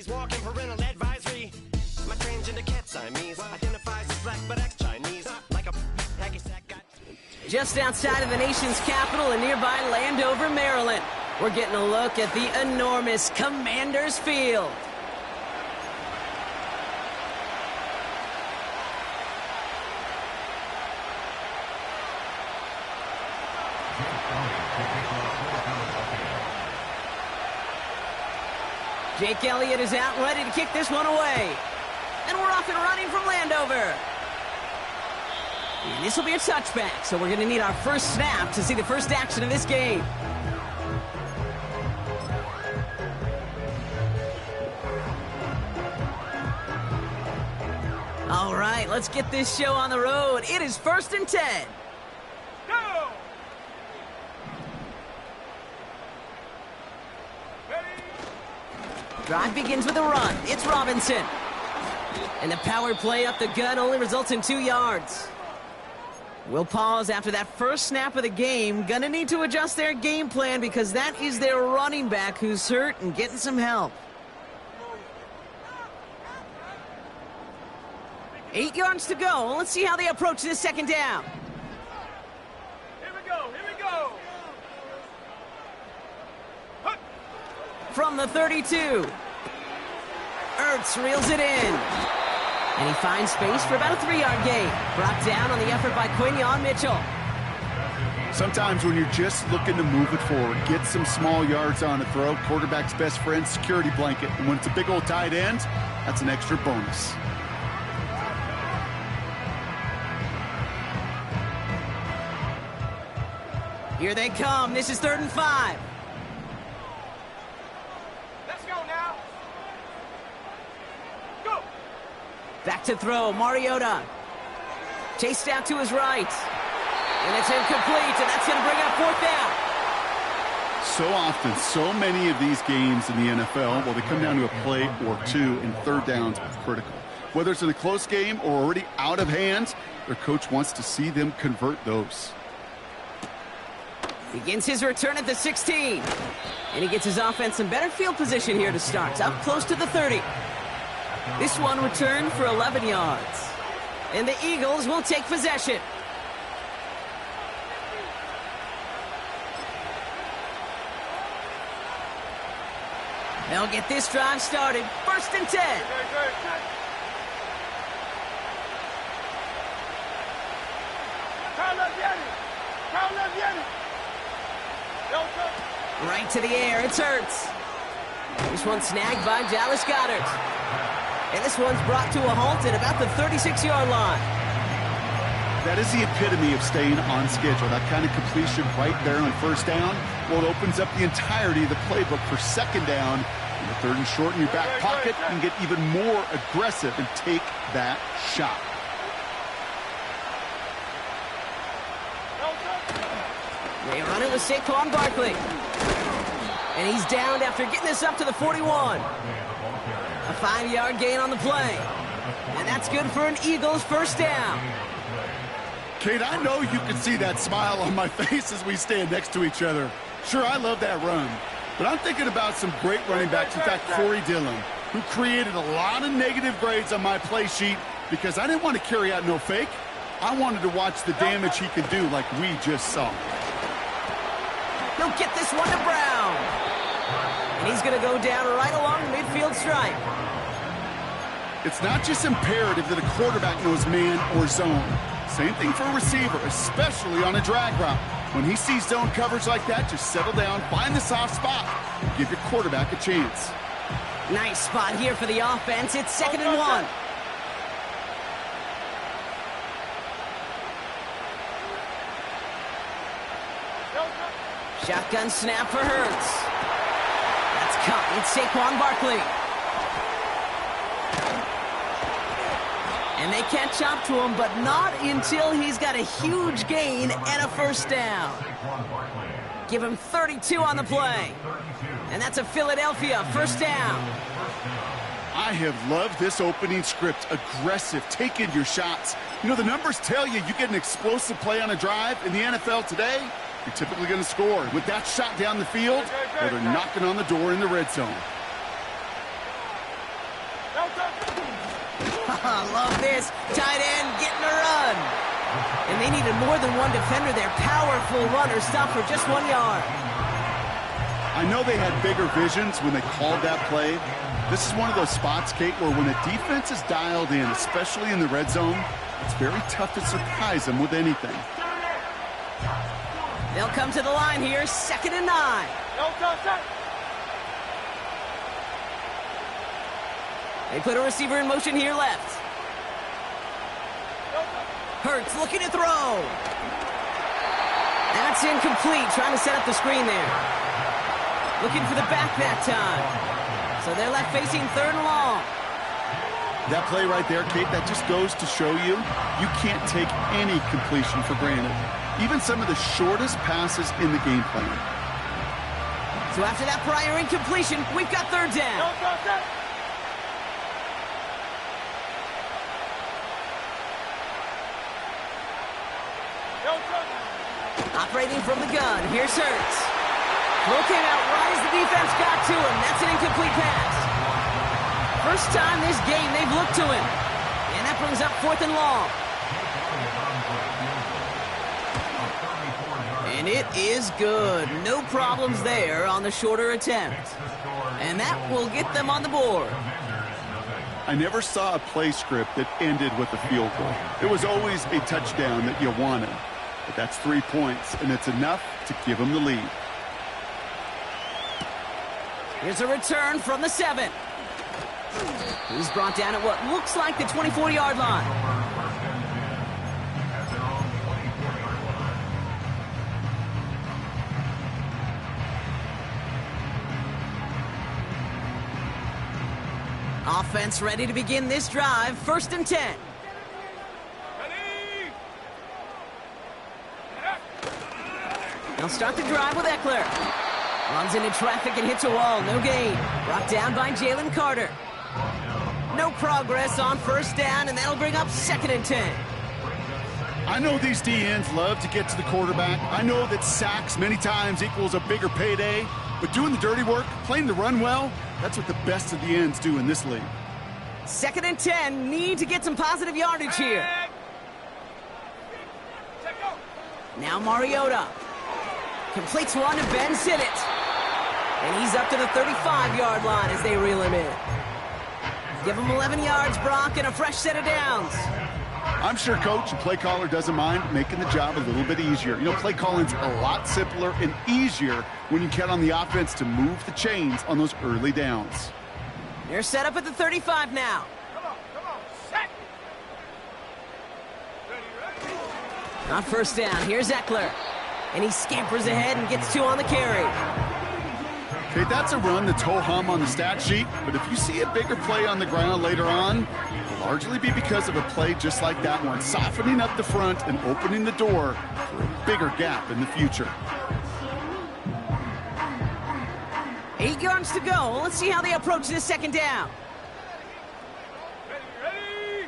He's walking parental advisory. My transgender cat Siamese identifies as black but acts Chinese. Like a hacky sack guy. Just outside of the nation's capital in nearby Landover, Maryland, we're getting a look at the enormous Commanders Field. Jake Elliott is out and ready to kick this one away. And we're off and running from Landover. And this will be a touchback, so we're going to need our first snap to see the first action of this game. All right, let's get this show on the road. It is 1st and 10. Go! Drive begins with a run. It's Robinson. And the power play up the gut only results in 2 yards. We'll pause after that first snap of the game. Gonna need to adjust their game plan because that is their running back who's hurt and getting some help. 8 yards to go. Let's see how they approach this second down. Here we go, here we go. From the 32. Ertz reels it in. And he finds space for about a 3-yard gain. Brought down on the effort by Quinyon Mitchell. Sometimes when you're just looking to move it forward, get some small yards on a throw, quarterback's best friend, security blanket. And when it's a big old tight end, that's an extra bonus. Here they come. This is 3rd and 5. Let's go now. Go! Back to throw. Mariota. Chased out to his right. And it's incomplete, and that's going to bring up 4th down. So often, so many of these games in the NFL, well, they come down to a play or two, and 3rd downs are critical. Whether it's in a close game or already out of hand, their coach wants to see them convert those. Begins his return at the 16. And he gets his offense in better field position here to start. Up close to the 30. This one returned for 11 yards. And the Eagles will take possession. They'll get this drive started. 1st and 10. Right to the air, it's Ertz. This one's snagged by Dallas Goedert. And this one's brought to a halt at about the 36-yard line. That is the epitome of staying on schedule. That kind of completion right there on 1st down. Well, it opens up the entirety of the playbook for 2nd down. And the 3rd and short in your back pocket and get even more aggressive and take that shot. They run it with Saquon Barkley. And he's downed after getting this up to the 41. A 5-yard gain on the play. And that's good for an Eagles 1st down. Kate, I know you can see that smile on my face as we stand next to each other. Sure, I love that run. But I'm thinking about some great running backs. In fact, Corey Dillon, who created a lot of negative grades on my play sheet because I didn't want to carry out no fake. I wanted to watch the damage he could do like we just saw. He'll get this one to Brown. And he's going to go down right along the midfield stripe. It's not just imperative that a quarterback knows man or zone. Same thing for a receiver, especially on a drag route. When he sees zone coverage like that, just settle down, find the soft spot, give your quarterback a chance. Nice spot here for the offense. It's 2nd and 1. Shotgun snap for Hurts. That's caught. It's Saquon Barkley. And they catch up to him, but not until he's got a huge gain and a 1st down. Give him 32 on the play. And that's a Philadelphia 1st down. I have loved this opening script. Aggressive, taking your shots. You know, the numbers tell you get an explosive play on a drive in the NFL today, you're typically going to score. With that shot down the field, well, they're knocking on the door in the red zone. Love this. Tight end getting a run. And they needed more than one defender. Their powerful runner stopped for just 1 yard. I know they had bigger visions when they called that play. This is one of those spots, Kate, where when a defense is dialed in, especially in the red zone, it's very tough to surprise them with anything. They'll come to the line here, 2nd and 9. They put a receiver in motion here left. Hurts looking to throw. That's incomplete, trying to set up the screen there. Looking for the back that time. So they're left facing 3rd and long. That play right there, Kate, that just goes to show you, you can't take any completion for granted. Even some of the shortest passes in the game plan. So after that prior incompletion, we've got 3rd down. Operating from the gun, here's Hurts. Throw came out right as the defense got to him. That's an incomplete pass. First time this game they've looked to him. And that brings up 4th and long. And it is good. No problems there on the shorter attempt. And that will get them on the board. I never saw a play script that ended with a field goal. It was always a touchdown that you wanted. But that's 3 points, and it's enough to give them the lead. Here's a return from the 7. He's brought down at what looks like the 24-yard line. Offense ready to begin this drive. 1st and 10. They'll start the drive with Eckler. Runs into traffic and hits a wall. No gain. Brought down by Jalen Carter. No progress on 1st down, and that'll bring up 2nd and 10. I know these DNs love to get to the quarterback. I know that sacks many times equals a bigger payday. But doing the dirty work, playing the run well, that's what the best of the ends do in this league. 2nd and 10. Need to get some positive yardage here. Now Mariota. Completes one to Ben Sinnott. And he's up to the 35-yard line as they reel him in. Give him 11 yards, Brock, and a fresh set of downs. I'm sure coach and play caller doesn't mind making the job a little bit easier. You know, play calling's a lot simpler and easier when you count on the offense to move the chains on those early downs. They're set up at the 35 now. Come on, set. On 1st down, here's Eckler. And he scampers ahead and gets 2 on the carry. Okay, that's a run that's ho-hum on the stat sheet, but if you see a bigger play on the ground later on, it'll largely be because of a play just like that one, softening up the front and opening the door for a bigger gap in the future. 8 yards to go. Let's see how they approach this 2nd down. Ready.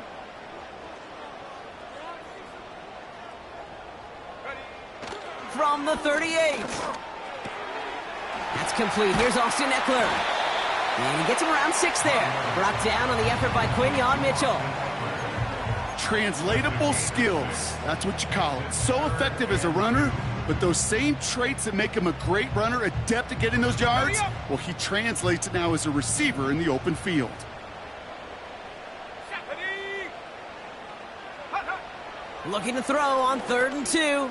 From the 38. That's complete. Here's Austin Eckler. And he gets him around 6 there. Brought down on the effort by Quinyon Mitchell. Translatable skills. That's what you call it. So effective as a runner, but those same traits that make him a great runner, adept at getting those yards, well, he translates it now as a receiver in the open field. Looking to throw on 3rd and 2.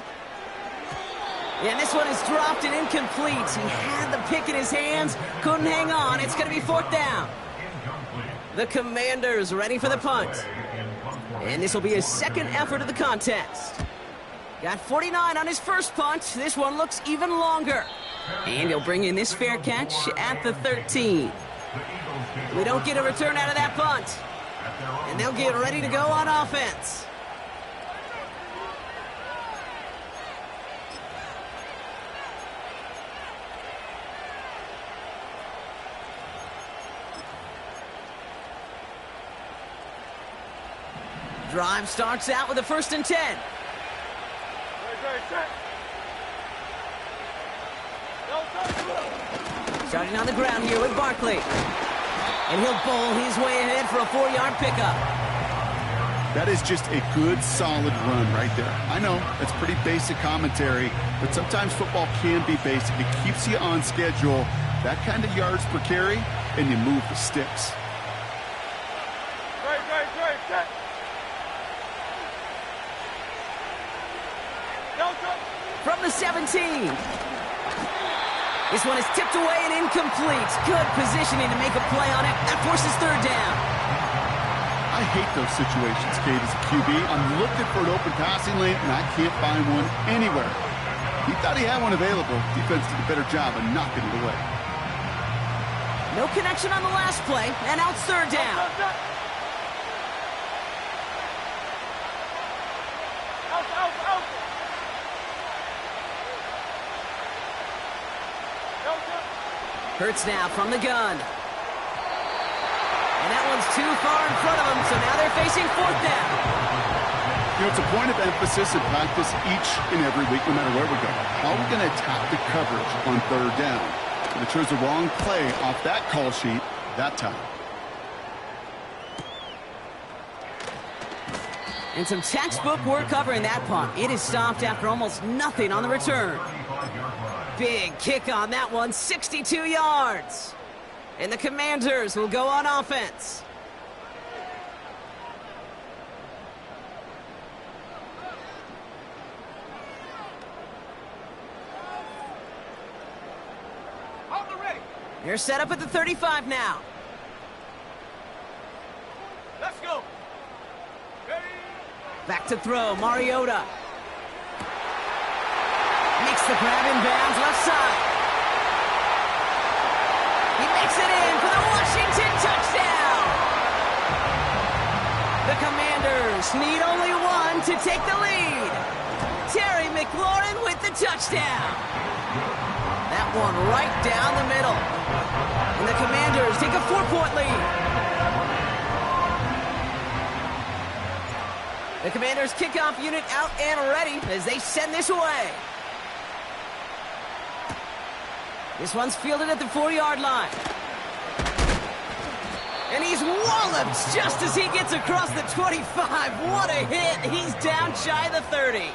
And this one is dropped and incomplete. He had the pick in his hands, couldn't hang on. It's going to be 4th down. The Commanders ready for the punt. And this will be his 2nd effort of the contest. Got 49 on his first punt. This one looks even longer. And he'll bring in this fair catch at the 13. We don't get a return out of that punt. And they'll get ready to go on offense. Drive starts out with a 1st and 10. Starting on the ground here with Barkley. And he'll bowl his way ahead for a 4-yard pickup. That is just a good, solid run right there. I know, that's pretty basic commentary, but sometimes football can be basic. It keeps you on schedule, that kind of yards per carry, and you move the sticks. Set. From the 17. This one is tipped away and incomplete. Good positioning to make a play on it. That forces 3rd down. I hate those situations, Kate, as a QB. I'm looking for an open passing lane, and I can't find one anywhere. He thought he had one available. Defense did a better job of knocking it away. No connection on the last play, and now it's 3rd down. Hurts now from the gun. And that one's too far in front of them, so now they're facing 4th down. You know, it's a point of emphasis in practice each and every week, no matter where we go. How are we going to attack the coverage on 3rd down? And they chose the wrong play off that call sheet that time. And some textbook work covering that punt. It is stopped after almost nothing on the return. Big kick on that one, 62 yards. And the Commanders will go on offense. They're set up at the 35 now. Let's go. Back to throw, Mariota. Makes the grab in bounds, left side. He makes it in for the Washington touchdown. The Commanders need only one to take the lead. Terry McLaurin with the touchdown. That one right down the middle. And the Commanders take a 4-point lead. The Commanders' kickoff unit out and ready as they send this away. This one's fielded at the 4-yard line. And he's walloped just as he gets across the 25. What a hit. He's down shy of the 30.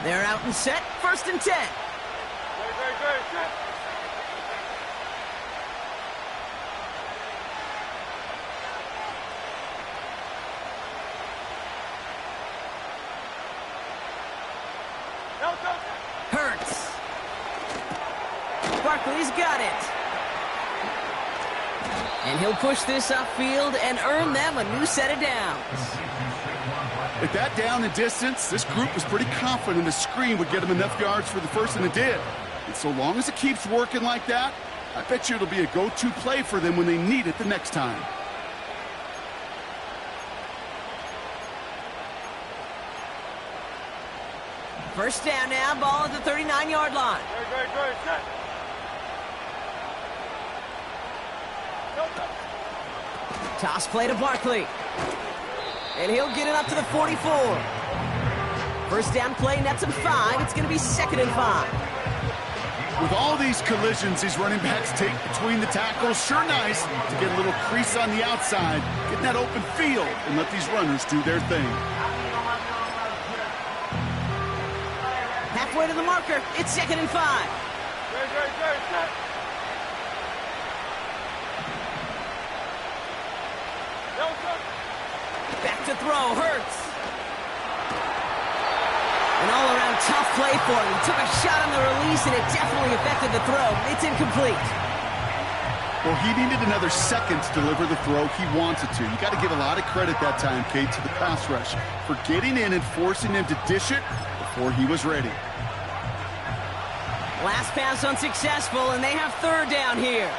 They're out and set, 1st and 10. Set. Hurts. Barkley's got it. And he'll push this upfield and earn them a new set of downs. At that down and distance, this group was pretty confident a screen would get them enough yards for the first, and it did. And so long as it keeps working like that, I bet you it'll be a go-to play for them when they need it the next time. First down now, ball at the 39-yard line. Set. Toss play to Barkley. And he'll get it up to the 44. First down play, nets him 5. It's going to be 2nd and 5. With all these collisions these running backs take between the tackles, sure nice to get a little crease on the outside, get that open field, and let these runners do their thing. Halfway to the marker, it's 2nd and 5. Set. Back to throw, Hurts. An all-around tough play for him. He took a shot on the release, and it definitely affected the throw. It's incomplete. Well, he needed another second to deliver the throw he wanted to. You got to give a lot of credit that time, Kate, to the pass rush for getting in and forcing him to dish it before he was ready. Last pass unsuccessful, and they have 3rd down here.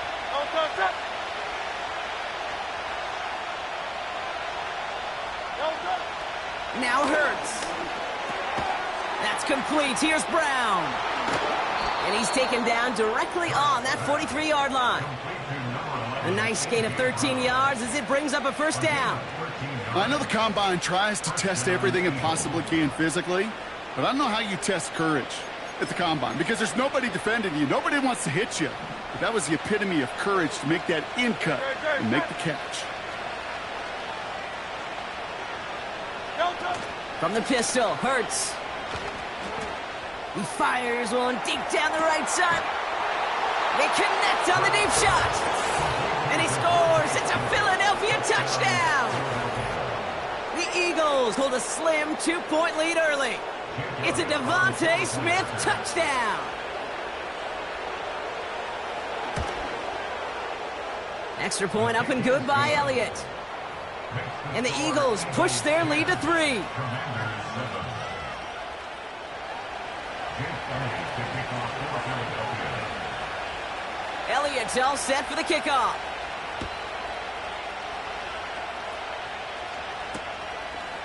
Now Hurts. That's complete. Here's Brown. And he's taken down directly on that 43-yard line. A nice gain of 13 yards as it brings up a first down. I know the Combine tries to test everything it possibly can physically, but I don't know how you test courage at the Combine because there's nobody defending you. Nobody wants to hit you. But that was the epitome of courage to make that in cut and make the catch. From the pistol, Hurts. He fires one deep down the right side. They connect on the deep shot. And he scores. It's a Philadelphia touchdown. The Eagles hold a slim 2-point lead early. It's a Devontae Smith touchdown. Extra point up and good by Elliott. And the Eagles push their lead to 3. Elliott's all set for the kickoff.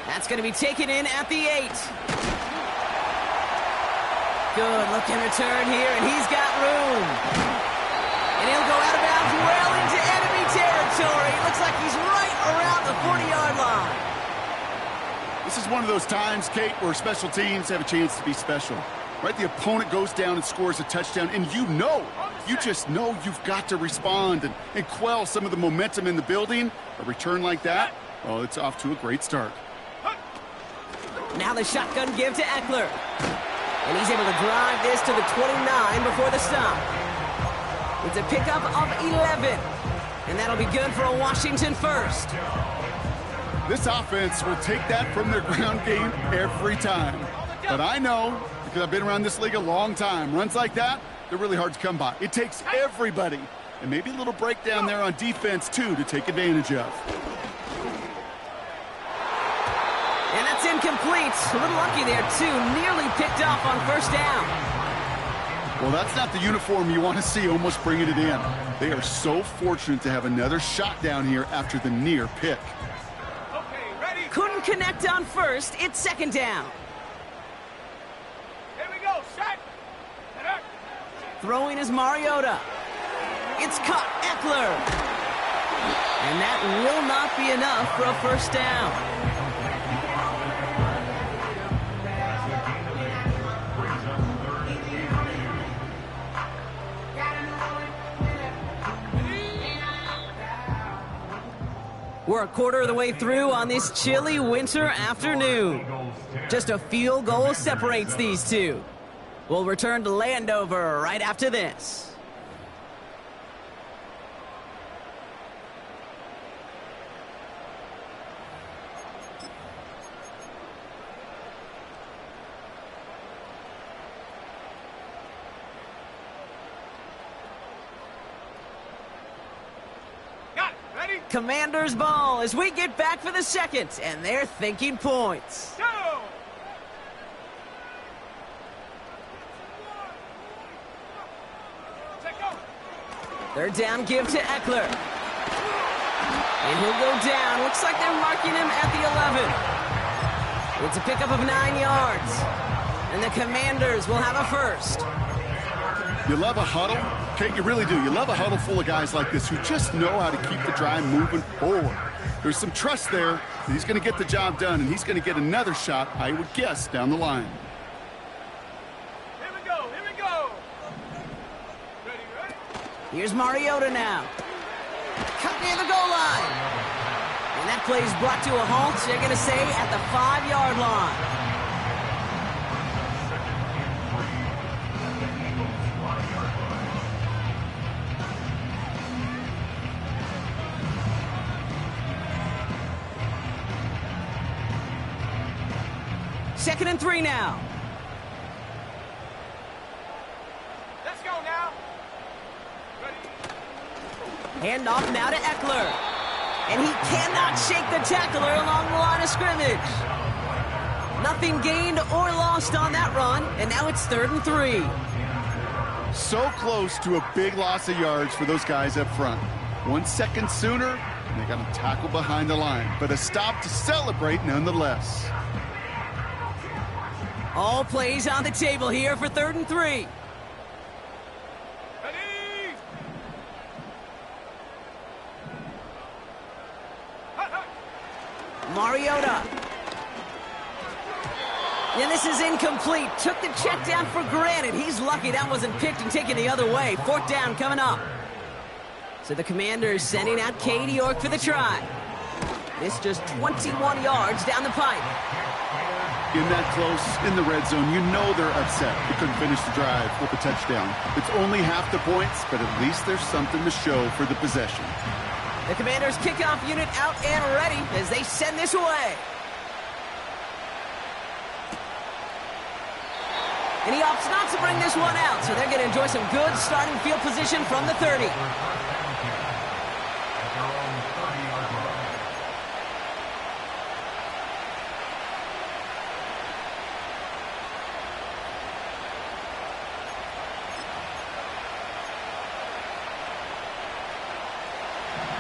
That's going to be taken in at the 8. Good looking return here, and he's got room. And he'll go out of bounds well into enemy territory. Looks like he's right around the 40-yard line. This is one of those times, Kate, where special teams have a chance to be special. Right? The opponent goes down and scores a touchdown, and you just know you've got to respond and quell some of the momentum in the building. A return like that, well, it's off to a great start. Now the shotgun give to Eckler. And he's able to drive this to the 29 before the stop. It's a pickup of 11. And that'll be good for a Washington first. This offense will take that from their ground game every time. But I know, because I've been around this league a long time, runs like that, they're really hard to come by. It takes everybody. And maybe a little breakdown there on defense, too, to take advantage of. And that's incomplete. A little lucky there, too. Nearly picked off on first down. Well, that's not the uniform you want to see almost bringing it in. They are so fortunate to have another shot down here after the near pick. Okay, ready? Couldn't connect on first. It's second down. Here we go, set. Throwing is Mariota. It's caught, Eckler. And that will not be enough for a first down. We're a quarter of the way through on this chilly winter afternoon. Just a field goal separates these two. We'll return to Landover right after this. Commanders ball as we get back for the second, and they're thinking points. Go! Third down give to Eckler. And he'll go down. Looks like they're marking him at the 11. It's a pickup of 9 yards. And the Commanders will have a first. You love a huddle? Kate, you really do. You love a huddle full of guys like this who just know how to keep the drive moving forward. There's some trust there that he's going to get the job done, and he's going to get another shot, I would guess, down the line. Here we go, here we go. Ready, ready? Here's Mariota now. Cut near the goal line. And that play is brought to a halt, they're going to say, at the 5-yard line. Second and 3 now. Let's go now. Ready? Hand off now to Eckler. And he cannot shake the tackler along the line of scrimmage. Nothing gained or lost on that run, and now it's 3rd and 3. So close to a big loss of yards for those guys up front. 1 second sooner, and they got to tackle behind the line. But a stop to celebrate nonetheless. All plays on the table here for 3rd and 3. Ready? Mariota. And this is incomplete. Took the check down for granted. He's lucky that wasn't picked and taken the other way. 4th down coming up. So the Commanders sending out Katie York for the try. This just 21 yards down the pipe. In that close, in the red zone, you know they're upset. They couldn't finish the drive with a touchdown. It's only half the points, but at least there's something to show for the possession. The Commanders' kickoff unit out and ready as they send this away. And he opts not to bring this one out, so they're going to enjoy some good starting field position from the 30.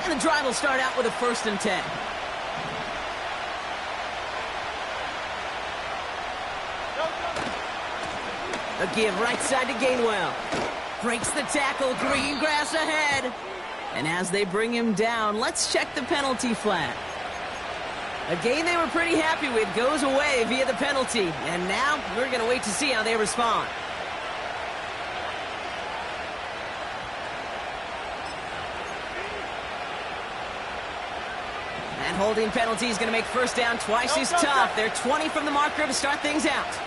And the drive will start out with a 1st and 10. A give right side to Gainwell. Breaks the tackle, green grass ahead. And as they bring him down, let's check the penalty flag. A game they were pretty happy with goes away via the penalty. And now we're going to wait to see how they respond. And holding penalty is going to make 1st down twice as tough. They're 20 from the marker to start things out.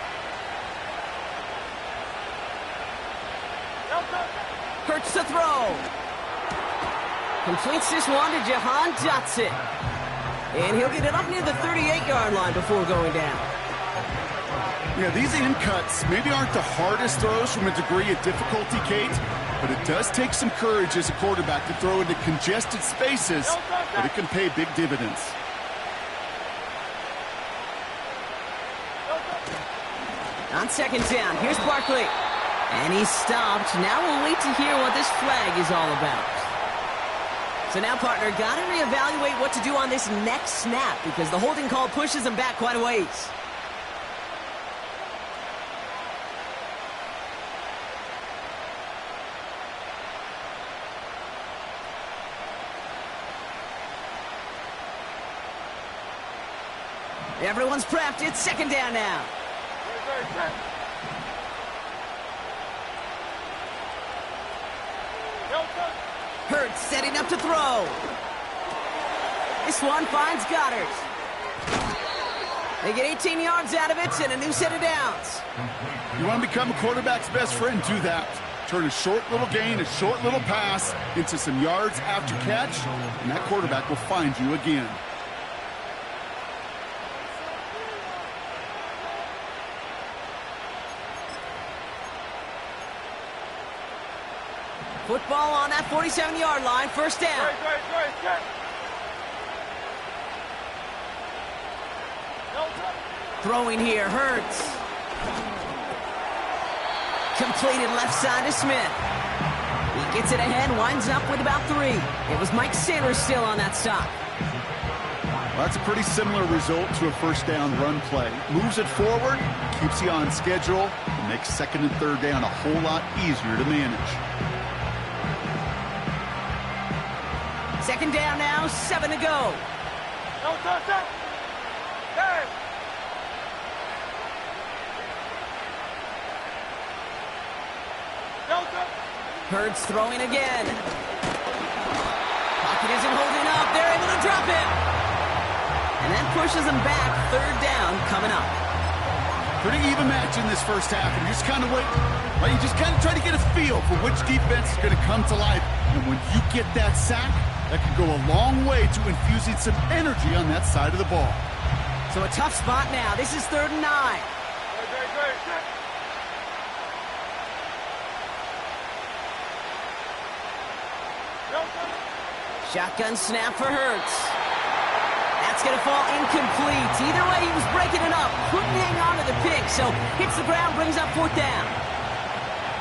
Hurts to throw. Completes this one to Jahan Dotson. And he'll get it up near the 38-yard line before going down. Yeah, these in cuts maybe aren't the hardest throws from a degree of difficulty, Kate, but it does take some courage as a quarterback to throw into congested spaces, but it can pay big dividends. On 2nd down, here's Barkley. And he's stopped. Now we'll wait to hear what this flag is all about. So now, partner, got to reevaluate what to do on this next snap because the holding call pushes him back quite a ways. Everyone's prepped. It's 2nd down now. Hurts setting up to throw. This one finds Goddard. They get 18 yards out of it and a new set of downs. You want to become a quarterback's best friend, do that. Turn a short little gain, a short little pass into some yards after catch, and that quarterback will find you again. Football on that 47-yard line, 1st down. Throwing here, Hurts. Completed left side to Smith. He gets it ahead, winds up with about 3. It was Mike Sanders still on that stop. Well, that's a pretty similar result to a 1st down run play. Moves it forward, keeps you on schedule, and makes 2nd and 3rd down a whole lot easier to manage. 2nd down now, 7 to go. Hurts throwing again. Pocket isn't holding up. They're able to drop it. And that pushes them back. 3rd down coming up. Pretty even match in this 1st half. And you just kind of wait. Right? You just kind of try to get a feel for which defense is going to come to life. And when you get that sack, that can go a long way to infusing some energy on that side of the ball. So a tough spot now. This is 3rd and 9. Shotgun snap for Hurts. That's going to fall incomplete. Either way, he was breaking it up. Couldn't hang on to the pick, so hits the ground, brings up 4th down.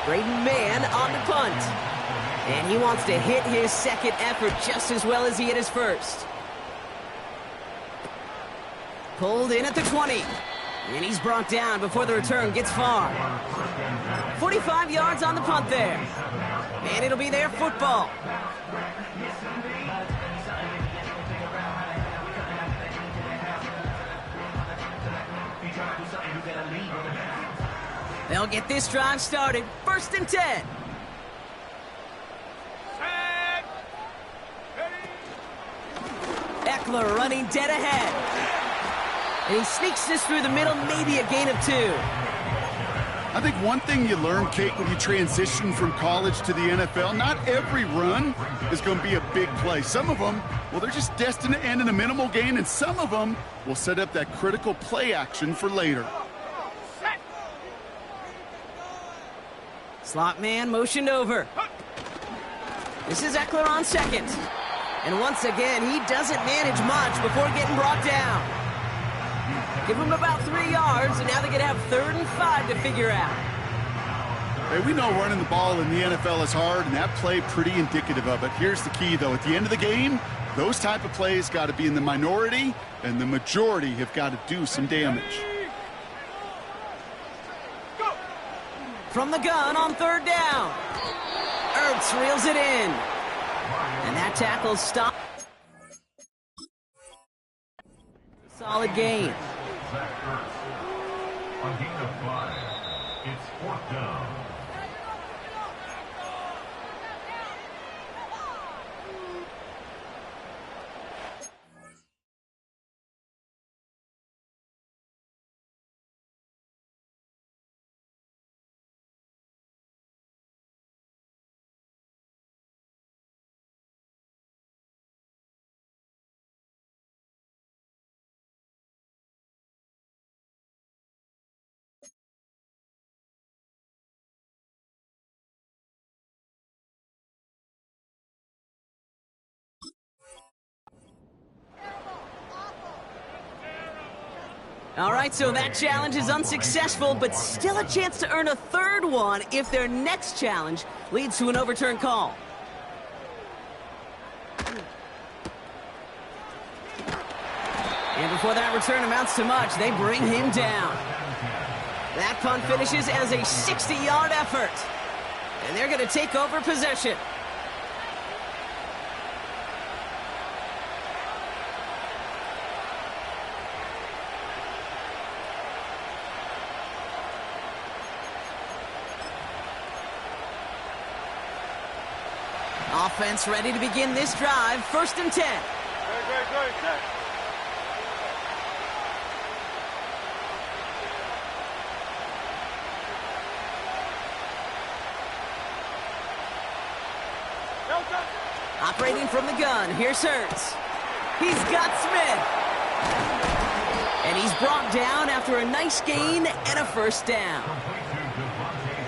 Braden Mann on the punt. And he wants to hit his 2nd effort just as well as he hit his 1st. Pulled in at the 20. And he's brought down before the return gets far. 45 yards on the punt there. And it'll be their football. They'll get this drive started. 1st and 10. Set. Ready. Eckler running dead ahead. And he sneaks this through the middle, maybe a gain of 2. I think one thing you learn, Kate, when you transition from college to the NFL, not every run is going to be a big play. Some of them, well, they're just destined to end in a minimal gain, and some of them will set up that critical play action for later. Set. Slot man motioned over. This is Eckler on 2nd. And once again, he doesn't manage much before getting brought down. Give them about 3 yards, and now they're going to have 3rd and 5 to figure out. Hey, we know running the ball in the NFL is hard, and that play pretty indicative of it. Here's the key, though. At the end of the game, those type of plays got to be in the minority, and the majority have got to do some damage. Go. From the gun on 3rd down. Ertz reels it in. And that tackle stopped. Solid gain. A gain of 5. It's 4th down. All right, so that challenge is unsuccessful, but still a chance to earn a 3rd one if their next challenge leads to an overturned call. And before that return amounts to much, they bring him down. That punt finishes as a 60-yard effort. And they're going to take over possession. Offense ready to begin this drive. 1st and 10. Great. Set. Operating from the gun, here's Ertz. He's got Smith. And he's brought down after a nice gain and a 1st down.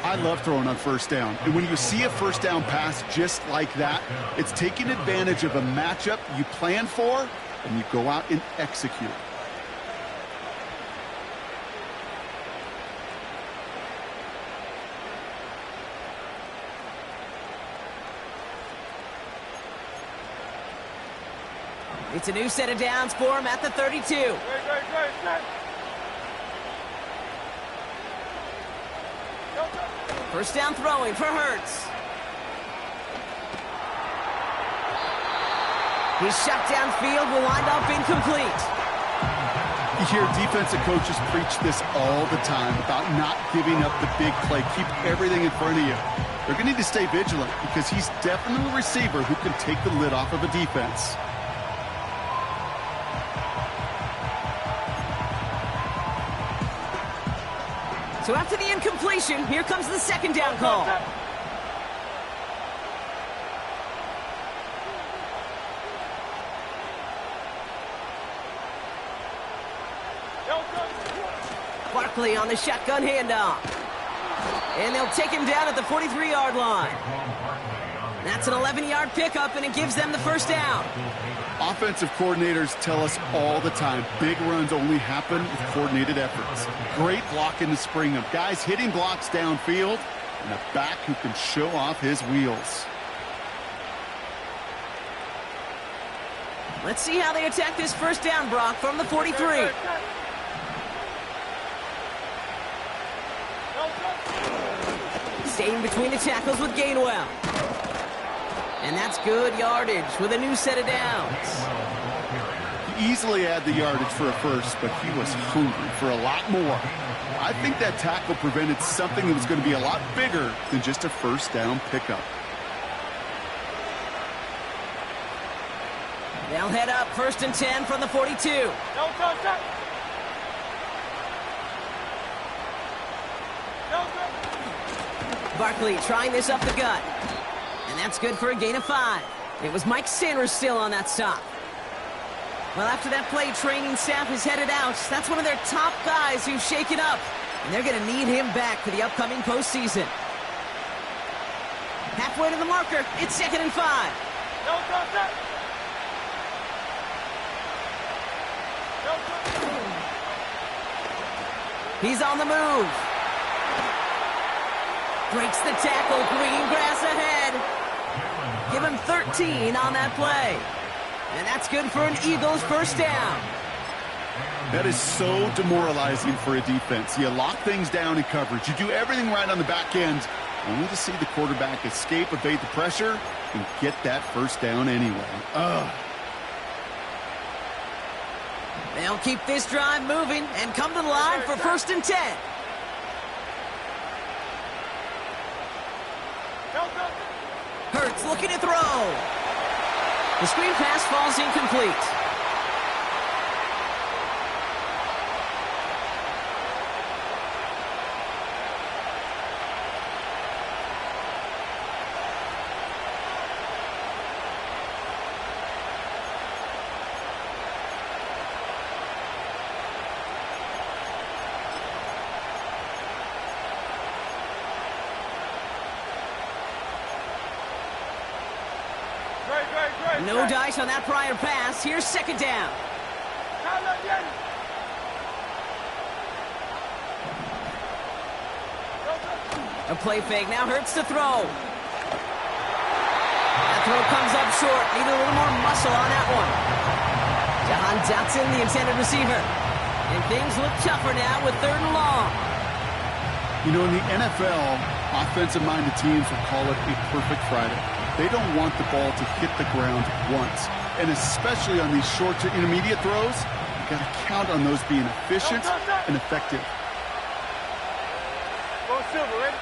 I love throwing on 1st down. And when you see a 1st down pass just like that, it's taking advantage of a matchup you plan for, and you go out and execute. It's a new set of downs for him at the 32. Great. Set. 1st down throwing for Hurts. His shot downfield will wind up incomplete. You hear defensive coaches preach this all the time about not giving up the big play. Keep everything in front of you. They're going to need to stay vigilant because he's definitely a receiver who can take the lid off of a defense. So after the incompletion, here comes the 2nd down call. Barkley on the shotgun handoff. And they'll take him down at the 43-yard line. That's an 11-yard pickup, and it gives them the 1st down. Offensive coordinators tell us all the time, big runs only happen with coordinated efforts. Great blocking to spring them. Guys hitting blocks downfield, and a back who can show off his wheels. Let's see how they attack this 1st down, Brock, from the 43. Staying between the tackles with Gainwell. And that's good yardage with a new set of downs. easily add the yardage for a first, but he was hungry for a lot more. I think that tackle prevented something that was going to be a lot bigger than just a first down pickup. They'll head up 1st and 10 from the 42. Don't touch that. Barkley trying this up the gut. And that's good for a gain of 5. It was Mike Sanders still on that stop. Well, after that play, training staff is headed out. That's one of their top guys who's shaken up. And they're going to need him back for the upcoming postseason. Halfway to the marker. It's 2nd and 5. Don't touch that. He's on the move. Breaks the tackle. Green grass ahead. Give him 13 on that play. And that's good for an Eagles first down. That is so demoralizing for a defense. You lock things down in coverage. You do everything right on the back end, only to see the quarterback escape, evade the pressure, and get that first down anyway. Ugh. They'll keep this drive moving and come to the line for 1st and 10. Hurts looking to throw. The screen pass falls incomplete. No dice on that prior pass. Here's 2nd down. A play fake. Now Hurts to throw. That throw comes up short. Need a little more muscle on that one. John Dotson, the intended receiver. And things look tougher now with 3rd and long. You know, in the NFL, offensive-minded teams will call it a perfect Friday. They don't want the ball to hit the ground once. And especially on these short to intermediate throws, you've got to count on those being efficient and effective. Go Silver, ready?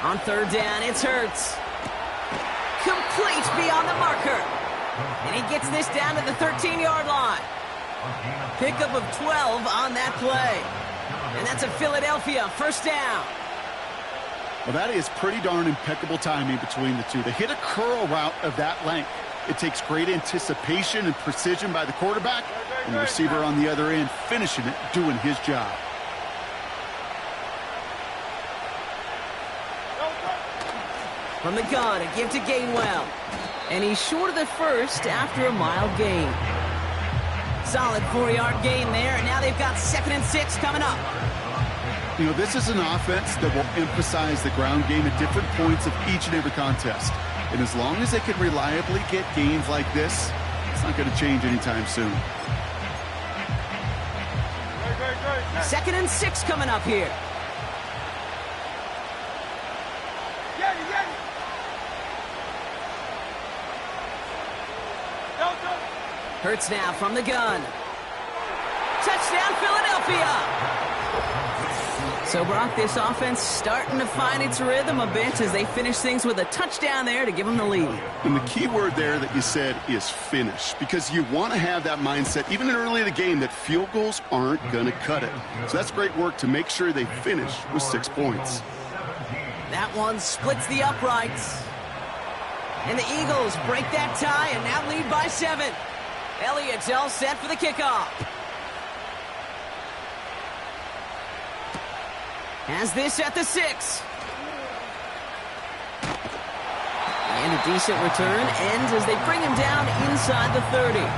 On 3rd down, it's Hurts. Complete beyond the marker. And he gets this down to the 13-yard line. Pickup of 12 on that play. And that's a Philadelphia first down. Well, that is pretty darn impeccable timing between the two. They hit a curl route of that length. It takes great anticipation and precision by the quarterback, and the receiver on the other end finishing it, doing his job. From the gun, a give to Gainwell. And he's short of the first after a mild gain. Solid 4-yard gain there, and now they've got 2nd and 6 coming up. You know, this is an offense that will emphasize the ground game at different points of each and every contest. And as long as they can reliably get gains like this, it's not going to change anytime soon. 2nd and 6 coming up here. Hurts now from the gun. Touchdown, Philadelphia! So, Brock, this offense starting to find its rhythm a bit as they finish things with a touchdown there to give them the lead. And the key word there that you said is finish, because you want to have that mindset, even early in the game, that field goals aren't going to cut it. So that's great work to make sure they finish with 6 points. That one splits the uprights. And the Eagles break that tie and now lead by 7. Elliott's all set for the kickoff. Has this at the 6. And a decent return ends as they bring him down inside the 30.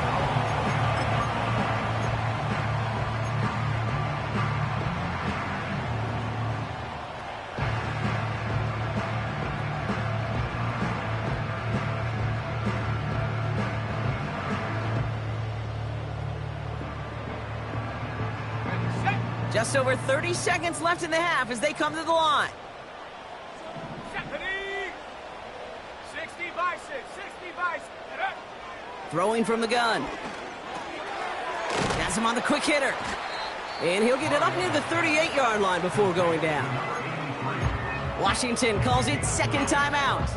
Just over 30 seconds left in the half as they come to the line. Throwing from the gun. Has him on the quick hitter. And he'll get it up near the 38-yard line before going down. Washington calls it second timeout.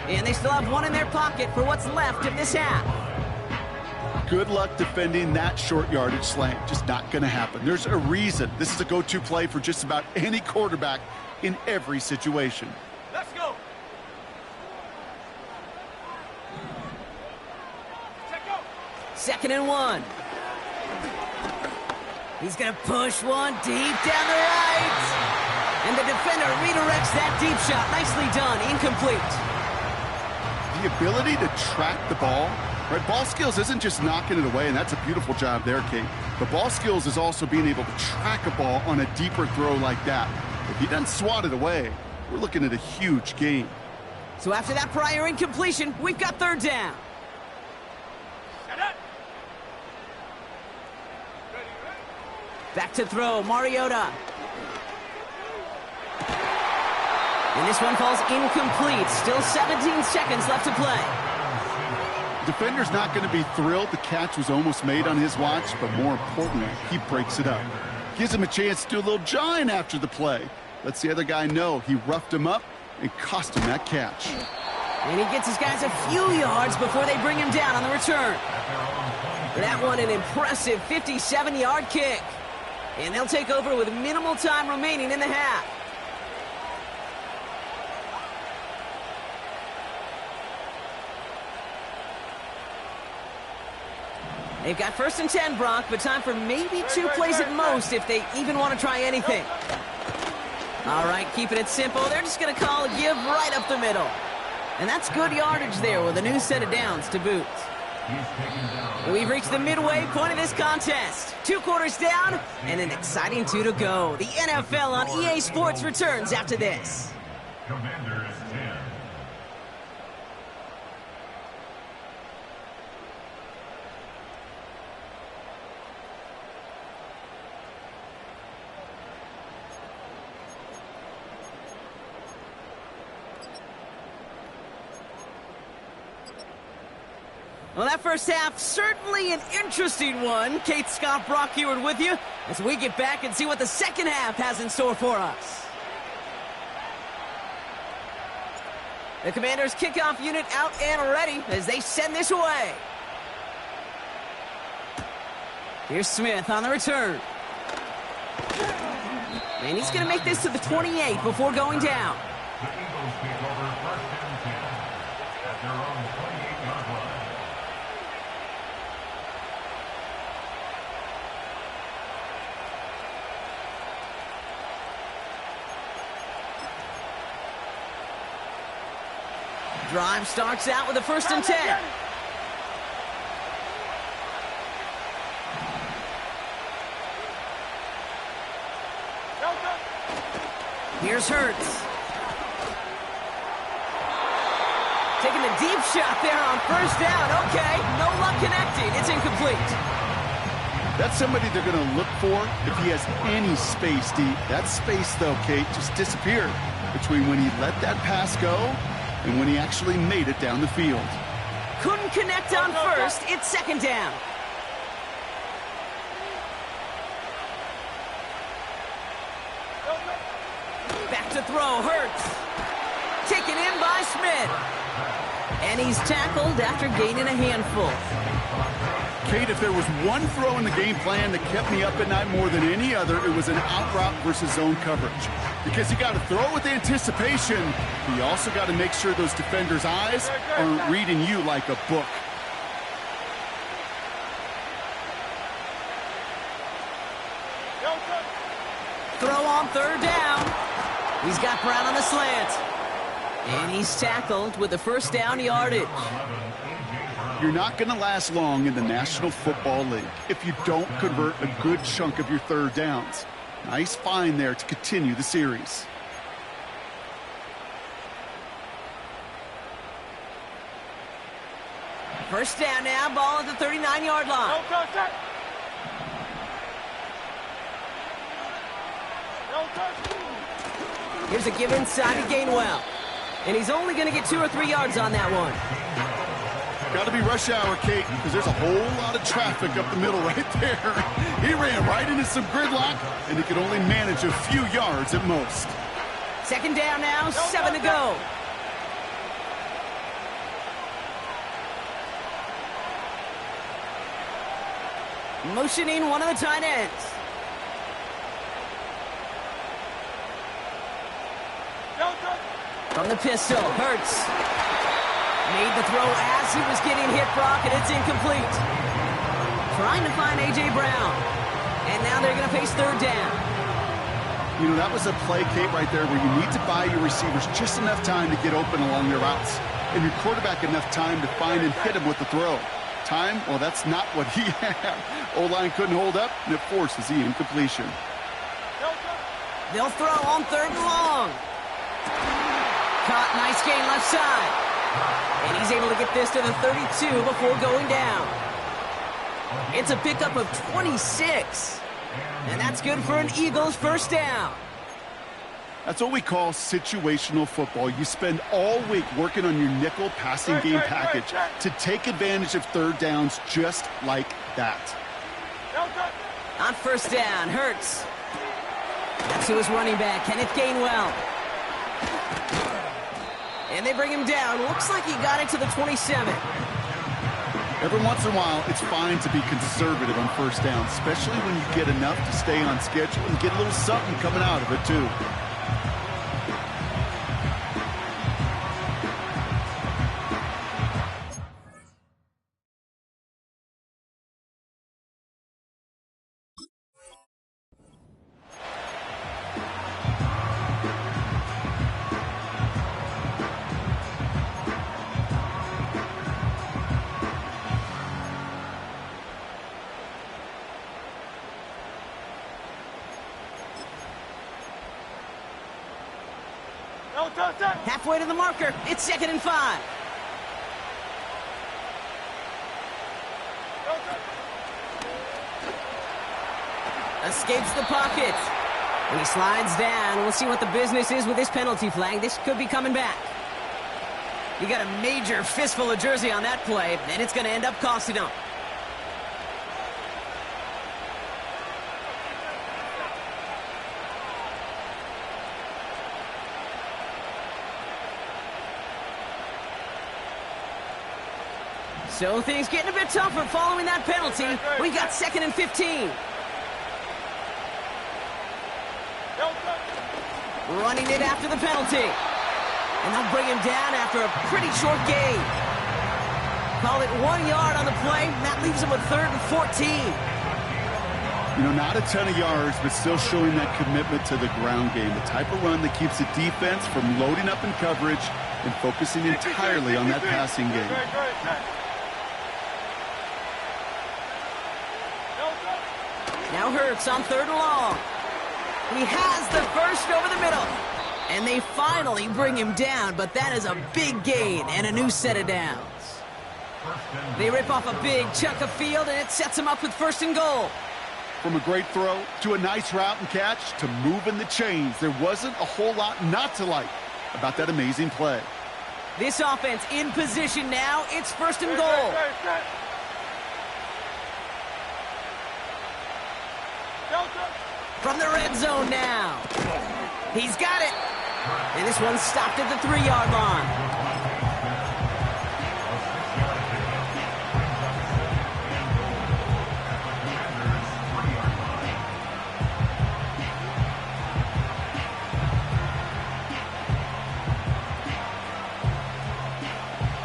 And they still have one in their pocket for what's left of this half. Good luck defending that short yardage slant. Just not going to happen. There's a reason this is a go-to play for just about any quarterback in every situation. Let's go. Second and 1. He's going to push one deep down the right. And the defender redirects that deep shot. Nicely done. Incomplete. The ability to track the ball, right? Ball skills isn't just knocking it away, and that's a beautiful job there, Kate. The ball skills is also being able to track a ball on a deeper throw like that. If he doesn't swat it away, we're looking at a huge gain. So after that prior incompletion, we've got third down. Back to throw, Mariota. And this one falls incomplete. Still 17 seconds left to play. Defender's not going to be thrilled the catch was almost made on his watch, but more importantly, he breaks it up. Gives him a chance to do a little jawing after the play. Lets the other guy know he roughed him up and cost him that catch. And he gets his guys a few yards before they bring him down on the return. That one an impressive 57-yard kick. And they'll take over with minimal time remaining in the half. They've got first and 10, Brock, but time for maybe 2 plays at most if they even want to try anything. All right, keeping it simple. They're just going to call a give right up the middle. And that's good yardage there with a new set of downs to boot. We've reached the midway point of this contest. 2 quarters down and an exciting 2 to go. The NFL on EA Sports returns after this. Commanders 10. Well, that first half, certainly an interesting one. Kate, Scott, Brock Heward with you as we get back and see what the second half has in store for us. The Commanders' kickoff unit out and ready as they send this away. Here's Smith on the return. And he's going to make this to the 28 before going down. The Eagles take over first and 10 at their own 28-yard line. Drive starts out with a first and 10. Here's Hurts. Taking a deep shot there on first down. Okay, no luck connecting. It's incomplete. That's somebody they're going to look for if he has any space deep. That space, though, Kate, just disappeared between when he let that pass go and when he actually made it down the field. Couldn't connect on first. It's second down. Back to throw, Hurts. Taken in by Smith. And he's tackled after gaining a handful. Kate, if there was one throw in the game plan that kept me up at night more than any other, it was an out route versus zone coverage. Because you got to throw with anticipation, but you also got to make sure those defenders' eyes aren't reading you like a book. Throw on third down. He's got Brown on the slant. And he's tackled with the first down yardage. You're not going to last long in the National Football League if you don't convert a good chunk of your third downs. Nice find there to continue the series. First down now, ball at the 39-yard line. Here's a give inside to Gainwell. And he's only going to get 2 or 3 yards on that one. Got to be rush hour, Kate, because there's a whole lot of traffic up the middle right there. He ran right into some gridlock, and he could only manage a few yards at most. Second down now, 7 to go. Motioning one of the tight ends. From the pistol, Hurts. Made the throw as he was getting hit, Brock, and it's incomplete. Trying to find A.J. Brown. And now they're going to face third down. You know, that was a play, Kate, right there where you need to buy your receivers just enough time to get open along their routes. And your quarterback enough time to find and hit him with the throw. Time? Well, that's not what he had. O-line couldn't hold up, and it forces the incompletion. They'll throw on third and long. Caught, nice gain left side. And he's able to get this to the 32 before going down. It's a pickup of 26. And that's good for an Eagles first down. That's what we call situational football. You spend all week working on your nickel passing game package to take advantage of third downs just like that. On first down, Hurts. That's to his running back, Kenneth Gainwell. And they bring him down. Looks like he got it to the 27. Every once in a while, it's fine to be conservative on first down, especially when you get enough to stay on schedule and get a little something coming out of it, too. Halfway to the marker. It's 2nd and 5. Escapes the pocket. And he slides down. We'll see what the business is with this penalty flag. This could be coming back. You got a major fistful of jersey on that play, and it's going to end up costing him. So things getting a bit tougher following that penalty. We got 2nd and 15. Running it after the penalty. And they'll bring him down after a pretty short gain. Call it 1 yard on the play. That leaves him with 3rd and 14. You know, not a ton of yards, but still showing that commitment to the ground game. The type of run that keeps the defense from loading up in coverage and focusing entirely on that passing game. Now Hurts on 3rd and long. He has the first over the middle. And they finally bring him down, but that is a big gain and a new set of downs. They rip off a big chunk of field, and it sets him up with 1st and goal. From a great throw to a nice route and catch to moving the chains, there wasn't a whole lot not to like about that amazing play. This offense in position now. It's 1st and goal. From the red zone now. He's got it. And this one stopped at the 3-yard line.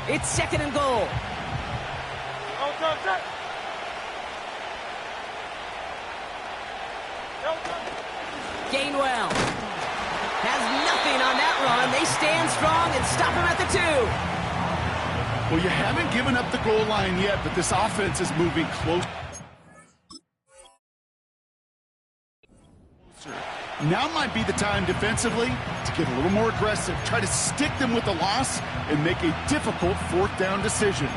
It's 2nd and goal. Gainwell has nothing on that run. They stand strong and stop him at the 2. Well, you haven't given up the goal line yet, but this offense is moving close. Now might be the time defensively to get a little more aggressive, try to stick them with the loss, and make a difficult 4th down decision.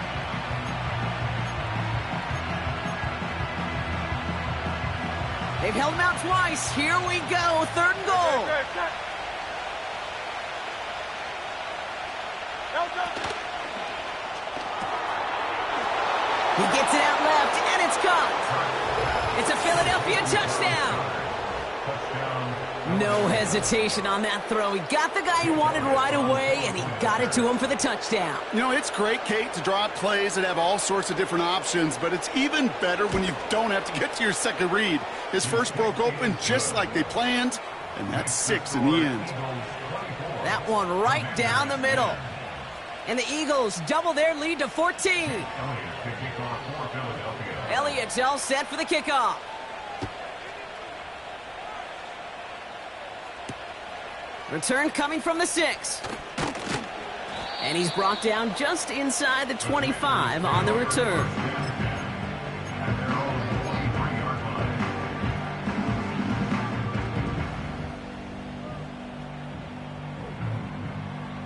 They've held him out twice. Here we go. 3rd and goal. He gets it out left, and it's caught. It's a Philadelphia touchdown. No hesitation on that throw. He got the guy he wanted right away, and he got it to him for the touchdown. You know, it's great, Kate, to draw up plays that have all sorts of different options, but it's even better when you don't have to get to your second read. His first broke open just like they planned, and that's 6 in the end. That one right down the middle. And the Eagles double their lead to 14. Elliott's all set for the kickoff. Return coming from the 6. And he's brought down just inside the 25 on the return.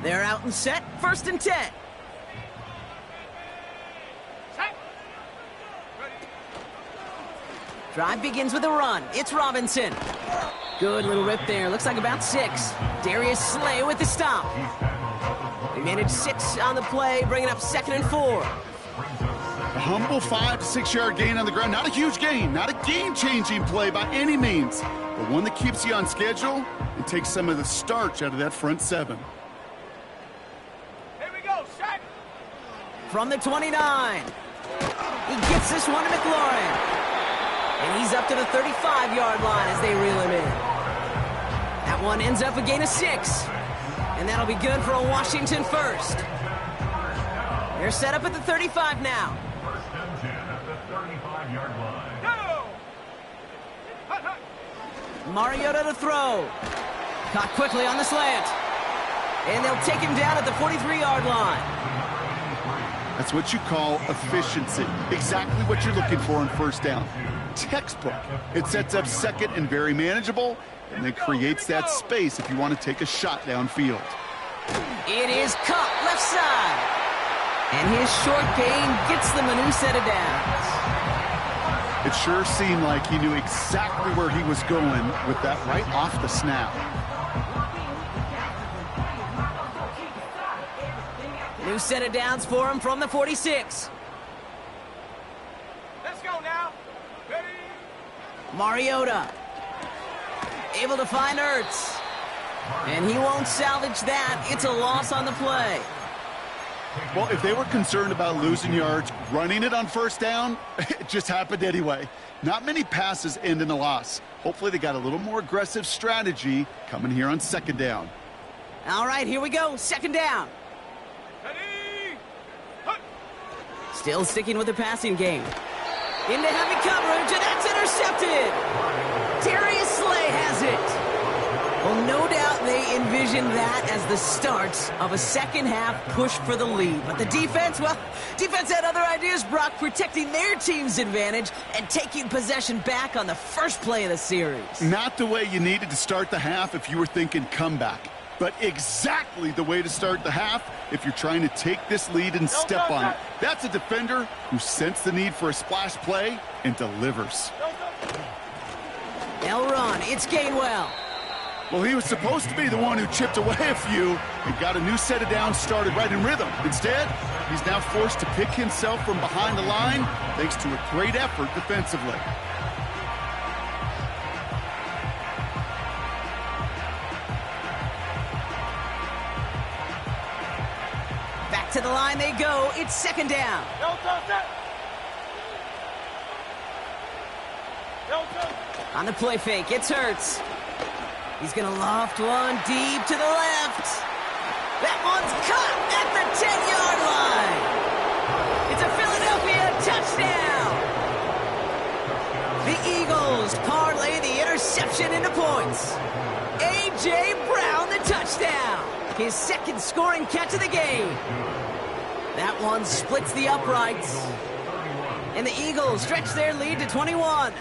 They're out and set, 1st and 10. Drive begins with a run. It's Robinson. Good little rip there. Looks like about 6. Darius Slay with the stop. They managed 6 on the play, bringing up 2nd and 4. A humble 5 to 6 yard gain on the ground. Not a huge gain, not a game-changing play by any means, but one that keeps you on schedule and takes some of the starch out of that front 7. Here we go, Shaq. From the 29. He gets this one to McLaurin. And he's up to the 35-yard line as they reel him in. That one ends up a gain of 6. And that'll be good for a Washington first. They're set up at the 35 now. 1st and 10 at the 35-yard line. Go! Hut, hut. Mariota to throw. Caught quickly on the slant. And they'll take him down at the 43-yard line. That's what you call efficiency. Exactly what you're looking for on 1st down. Textbook. It sets up 2nd and very manageable, and then creates that space if you want to take a shot downfield. It is caught left side. And his short gain gets them a new set of downs. It sure seemed like he knew exactly where he was going with that right off the snap. New set of downs for him from the 46. Let's go now. Ready? Mariota. Able to find Ertz. And he won't salvage that. It's a loss on the play. Well, if they were concerned about losing yards, running it on 1st down, it just happened anyway. Not many passes end in a loss. Hopefully they got a little more aggressive strategy coming here on 2nd down. All right, here we go. 2nd down. Ready? Hut. Still sticking with the passing game. Into heavy coverage, and that's intercepted. Darius Slay has it. Well, no doubt they envisioned that as the start of a second-half push for the lead. But the defense, well, defense had other ideas, Brock, protecting their team's advantage and taking possession back on the first play of the series. Not the way you needed to start the half if you were thinking comeback, but exactly the way to start the half if you're trying to take this lead and step on it. That's a defender who sensed the need for a splash play and delivers. They'll run. It's Gainwell. Well, he was supposed to be the one who chipped away a few and got a new set of downs started right in rhythm. Instead, he's now forced to pick himself from behind the line thanks to a great effort defensively. Back to the line they go. It's 2nd down. On the play fake, it's Hurts. He's going to loft one deep to the left. That one's cut at the 10-yard line. It's a Philadelphia touchdown. The Eagles parlay the interception into points. A.J. Brown, the touchdown. His 2nd scoring catch of the game. That one splits the uprights. And the Eagles stretch their lead to 21.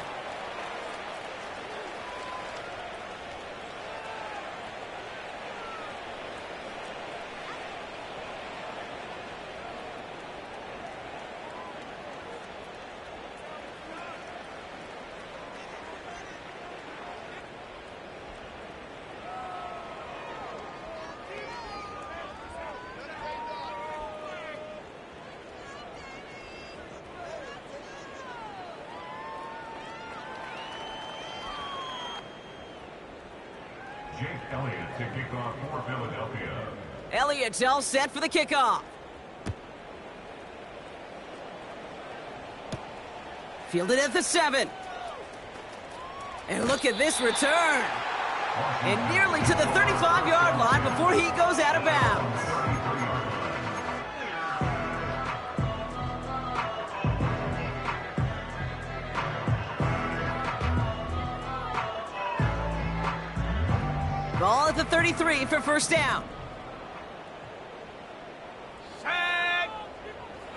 Jake Elliott to kick off for Philadelphia. Elliott's all set for the kickoff. Fielded at the 7. And look at this return. And nearly to the 35-yard line before he goes out of bounds. Ball at the 33 for first down.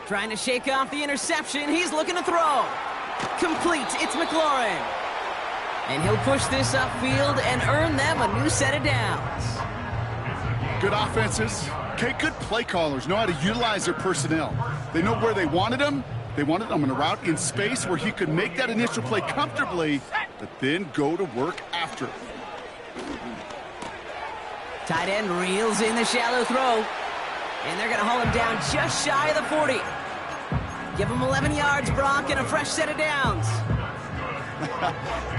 Trying to shake off the interception. He's looking to throw. Complete. It's McLaurin. And he'll push this upfield and earn them a new set of downs. Good offenses. Okay, good play callers know how to utilize their personnel. They know where they wanted him. They wanted him on a route in space where he could make that initial play comfortably, but then go to work after. Tight end reels in the shallow throw. And they're going to haul him down just shy of the 40. Give him 11 yards, Brock, and a fresh set of downs.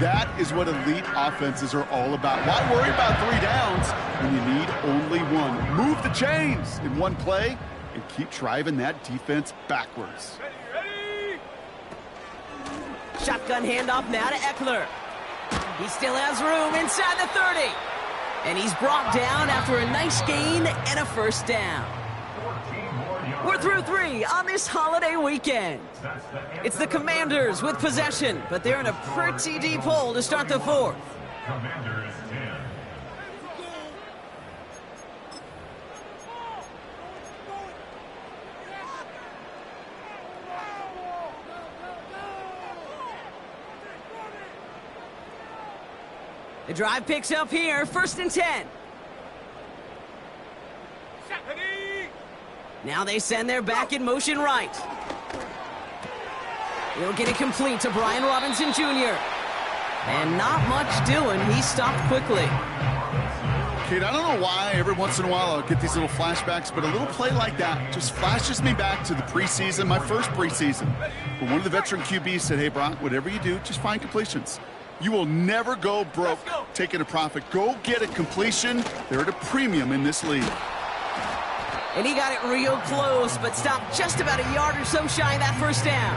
That is what elite offenses are all about. Why worry about 3 downs when you need only 1? Move the chains in one play and keep driving that defense backwards. Ready? Shotgun handoff now to Eckler. He still has room inside the 30. And he's brought down after a nice gain and a first down. We're through 3 on this holiday weekend. It's the Commanders with possession, but they're in a pretty deep hole to start the 4th. Commanders 10. The drive picks up here, 1st and 10. Now they send their back in motion right. He'll get it complete to Brian Robinson Jr. And not much doing. He stopped quickly. Kate, I don't know why every once in a while I'll get these little flashbacks, but a little play like that just flashes me back to the preseason, my first preseason. But one of the veteran QBs said, hey, Brock, whatever you do, just find completions. You will never go broke taking a profit. Go get a completion. They're at a premium in this league. And he got it real close, but stopped just about a yard or so shy of that first down.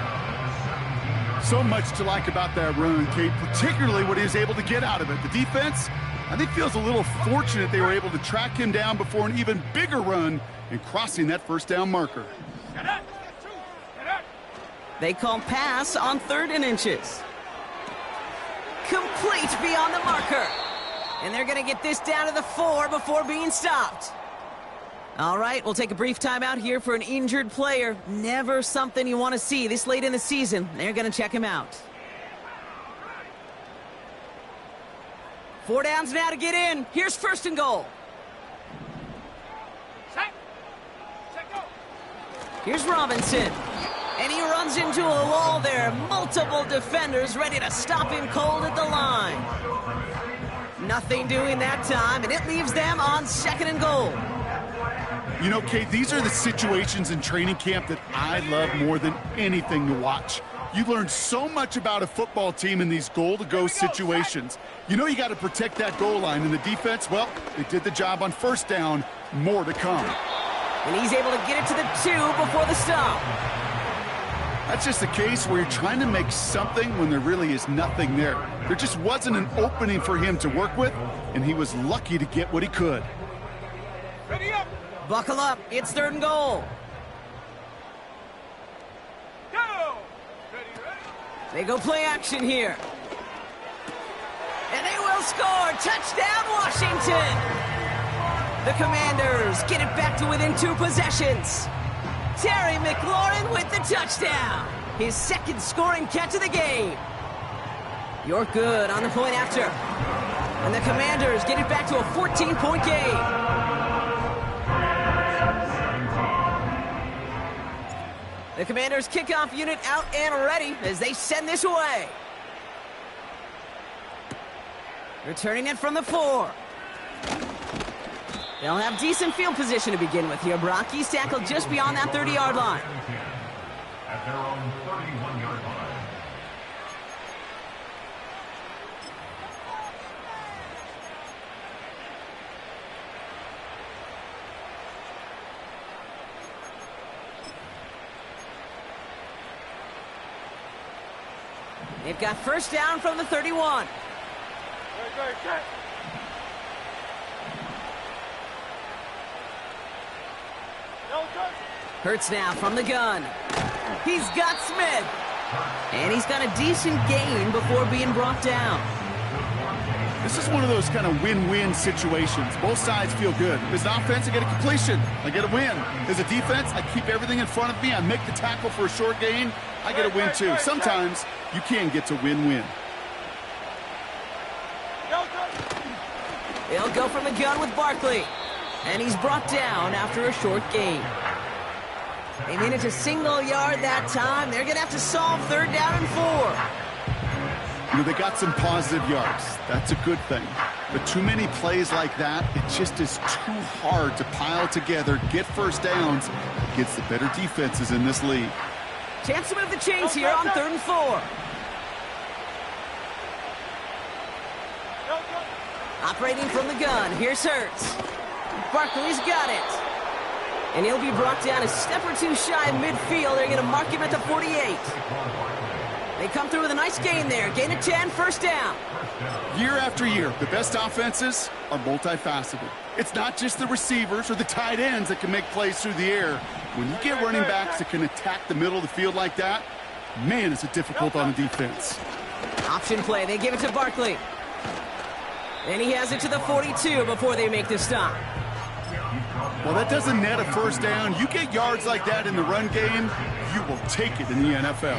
So much to like about that run, Kate, particularly what he was able to get out of it. The defense, I think, feels a little fortunate they were able to track him down before an even bigger run and crossing that first down marker. They call pass on 3rd and inches. Complete beyond the marker. And they're going to get this down to the 4 before being stopped. All right, we'll take a brief timeout here for an injured player. Never something you want to see this late in the season. They're going to check him out. 4 downs now to get in. Here's 1st and goal. Here's Robinson. And he runs into a wall there. Multiple defenders ready to stop him cold at the line. Nothing doing that time, and it leaves them on 2nd and goal. You know, Kate, these are the situations in training camp that I love more than anything to watch. You learn so much about a football team in these goal-to-go situations. You know you got to protect that goal line, and the defense, well, they did the job on 1st down. More to come. And he's able to get it to the 2 before the stop. That's just a case where you're trying to make something when there really is nothing there. There just wasn't an opening for him to work with, and he was lucky to get what he could. Ready up. Buckle up. It's 3rd and goal. Go. Ready. They go play action here. And they will score. Touchdown, Washington. The Commanders get it back to within 2 possessions. Terry McLaurin with the touchdown. His 2nd scoring catch of the game. You're good on the point after. And the Commanders get it back to a 14-point game. The Commanders' kickoff unit out and ready as they send this away. Returning it from the 4. They'll have decent field position to begin with here. Brock, he's tackled just beyond that 30-yard line. At their own 31-yard line. They've got first down from the 31. Great, check. Hurts now from the gun. He's got Smith. And he's got a decent gain before being brought down. This is one of those kind of win-win situations. Both sides feel good. As an offense, I get a completion. I get a win. As a defense, I keep everything in front of me. I make the tackle for a short gain. I get a win too. Sometimes you can get to win-win. They'll go from the gun with Barkley. And he's brought down after a short gain. They made it to single yard that time. They're going to have to solve third down and 4. You know, they got some positive yards. That's a good thing. But too many plays like that, it just is too hard to pile together, get first downs against the better defenses in this league. Chance to move the chains here on third and 4. Operating from the gun, here's Hurts. Barkley's got it. And he'll be brought down a step or two shy of midfield. They're going to mark him at the 48. They come through with a nice gain there. Gain of 10, first down. Year after year, the best offenses are multifaceted. It's not just the receivers or the tight ends that can make plays through the air. When you get running backs that can attack the middle of the field like that, man, is it difficult on the defense. Option play. They give it to Barkley. And he has it to the 42 before they make the stop. Well, that doesn't net a first down. You get yards like that in the run game, you will take it in the NFL.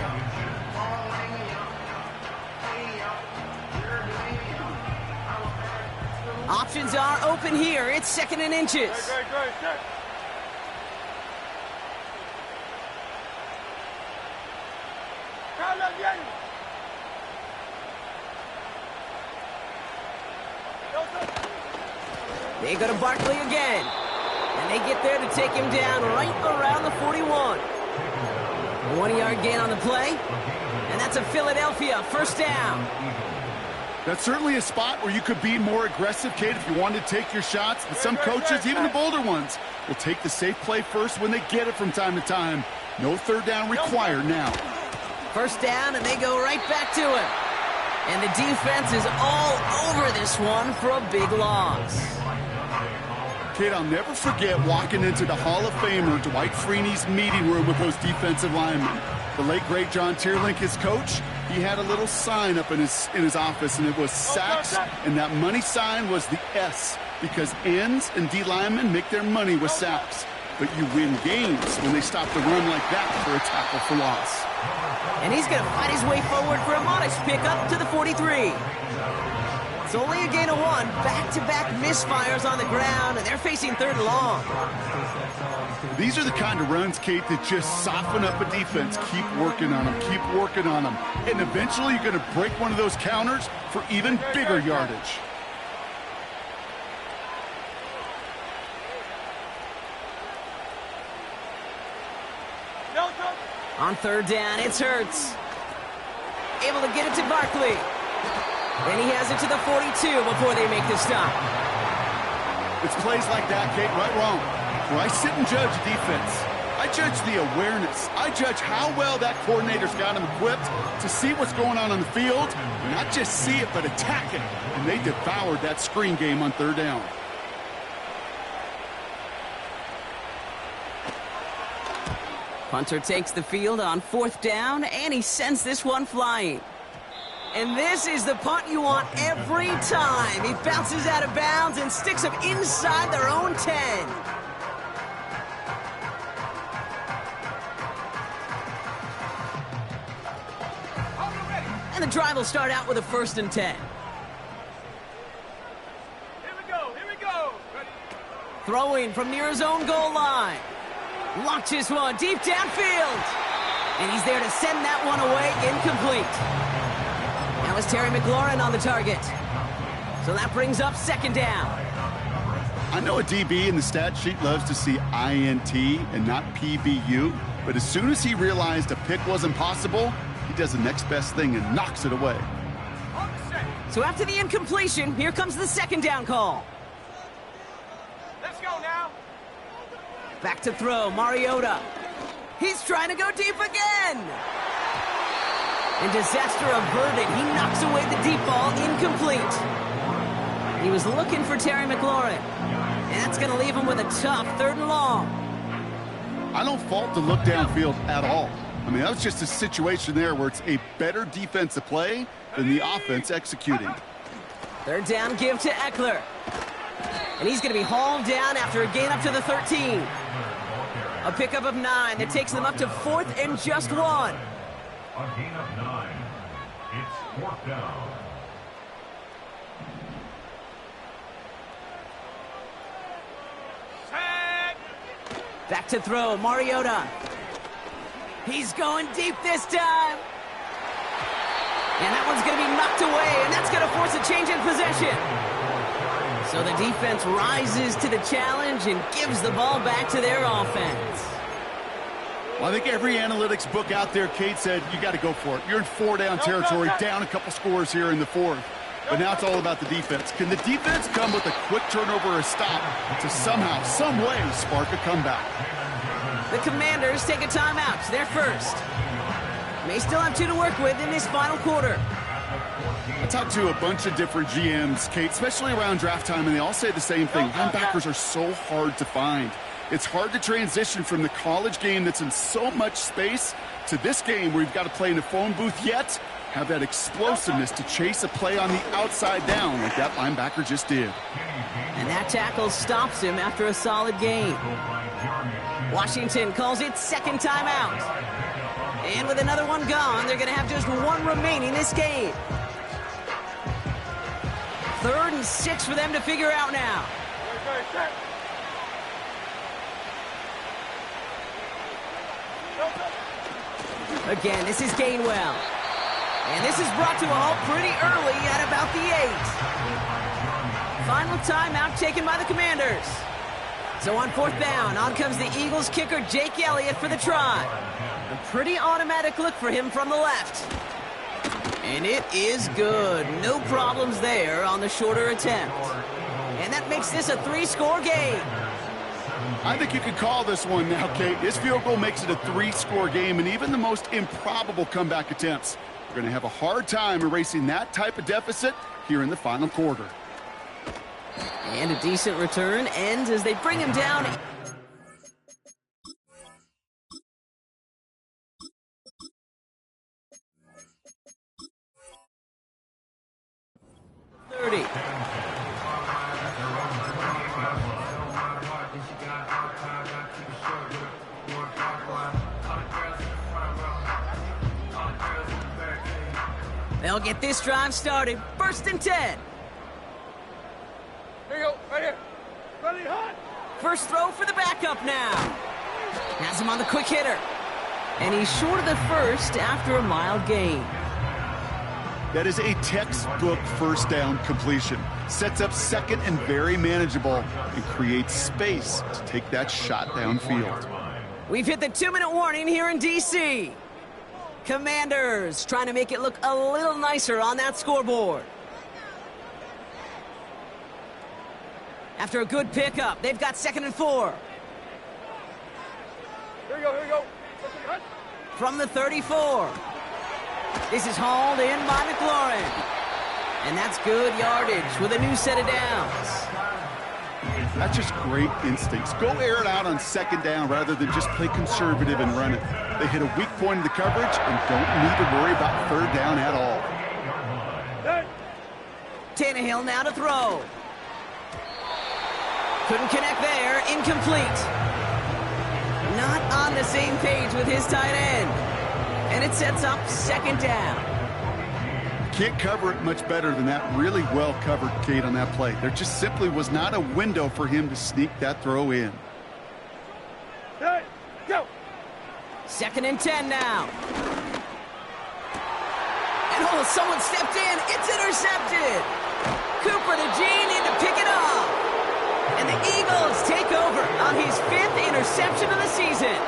Options are open here. It's second and inches. Great, check. They go to Barkley again. And they get there to take him down right around the 41. 1-yard gain on the play. And that's a Philadelphia first down. That's certainly a spot where you could be more aggressive, Kate, if you wanted to take your shots. But some coaches, even the bolder ones, will take the safe play first when they get it from time to time. No third down required now. First down, and they go right back to him. And the defense is all over this one for a big loss. Kate, I'll never forget walking into the Hall of Famer Dwight Freeney's meeting room with those defensive linemen. The late, great John Tierlink, his coach, he had a little sign up in his office, and it was sacks, and that money sign was the S, because ends and D linemen make their money with sacks. But you win games when they stop the run like that for a tackle for loss. And he's going to fight his way forward for a modest pickup to the 43. It's only a gain of 1. Back-to-back misfires on the ground, and they're facing third and long. These are the kind of runs, Kate, that just soften up a defense. Keep working on them. Keep working on them. And eventually you're going to break one of those counters for even bigger yardage. On third down, it's Hurts. Able to get it to Barkley. And he has it to the 42 before they make the stop. It's plays like that, Kate, right wrong, where I sit and judge defense. I judge the awareness. I judge how well that coordinator's got him equipped to see what's going on the field, not just see it, but attack it. And they devoured that screen game on third down. Punter takes the field on fourth down, and he sends this one flying. And this is the punt you want every time. He bounces out of bounds and sticks them inside their own 10. And the drive will start out with a 1st and 10. Here we go. Ready. Throwing from near his own goal line. Launches one deep downfield. And he's there to send that one away incomplete. That was Terry McLaurin on the target. So that brings up 2nd down. I know a DB in the stat sheet loves to see INT and not PBU, but as soon as he realized a pick wasn't possible, he does the next best thing and knocks it away. So after the incompletion, here comes the 2nd down call. Let's go now. Back to throw, Mariota. He's trying to go deep again. And disaster averted. He knocks away the deep ball, incomplete. He was looking for Terry McLaurin. And that's going to leave him with a tough 3rd and long. I don't fault the look downfield at all. I mean, that was just a situation there where it's a better defensive play than the offense executing. 3rd down give to Eckler. And he's going to be hauled down after a gain up to the 13. A pickup of 9 that takes them up to 4th and just 1. A gain of 9. It's 4th down. Back to throw, Mariota. He's going deep this time. And that one's going to be knocked away, and that's going to force a change in possession. So the defense rises to the challenge and gives the ball back to their offense. Well, I think every analytics book out there, Kate, said you got to go for it. You're in 4-down territory, down a couple scores here in the 4th. But now it's all about the defense. Can the defense come with a quick turnover or a stop to somehow, some way, spark a comeback? The Commanders take a timeout. They're first. May still have 2 to work with in this final quarter. I talked to a bunch of different GMs, Kate, especially around draft time, and they all say the same thing. Linebackers are so hard to find. It's hard to transition from the college game that's in so much space to this game where you've got to play in a phone booth yet have that explosiveness to chase a play on the outside down like that linebacker just did. And that tackle stops him after a solid gain. Washington calls it 2nd timeout. And with another one gone, they're going to have just 1 remaining this game. 3rd and 6 for them to figure out now. Again, this is Gainwell. And this is brought to a halt pretty early at about the 8. Final timeout taken by the Commanders. So on 4th down, on comes the Eagles kicker Jake Elliott for the try. A pretty automatic look for him from the left. And it is good. No problems there on the shorter attempt. And that makes this a 3-score game. I think you could call this one now, Kate. This field goal makes it a 3-score game, and even the most improbable comeback attempts are going to have a hard time erasing that type of deficit here in the final quarter. And a decent return ends as they bring him down. They'll get this drive started. 1st and 10. Here you go, right here. Ready, hot. First throw for the backup now. Has him on the quick hitter. And he's short of the first after a mild gain. That is a textbook 1st down completion. Sets up 2nd and very manageable and creates space to take that shot downfield. We've hit the 2-minute warning here in D.C. Commanders trying to make it look a little nicer on that scoreboard. After a good pickup, they've got 2nd and 4. Here we go. From the 34. This is hauled in by McLaurin. And that's good yardage with a new set of downs. That's just great instincts. Go air it out on 2nd down rather than just play conservative and run it. They hit a weak point in the coverage and don't need to worry about 3rd down at all. Tannehill now to throw. Couldn't connect there. Incomplete. Not on the same page with his tight end. And it sets up 2nd down. Can't cover it much better than that. Really well covered, Kate, on that play. There just simply was not a window for him to sneak that throw in. Hey, go. 2nd and 10 now. And oh, someone stepped in. It's intercepted. Cooper to Gene in to pick it up. And the Eagles take over on his 5th interception of the season.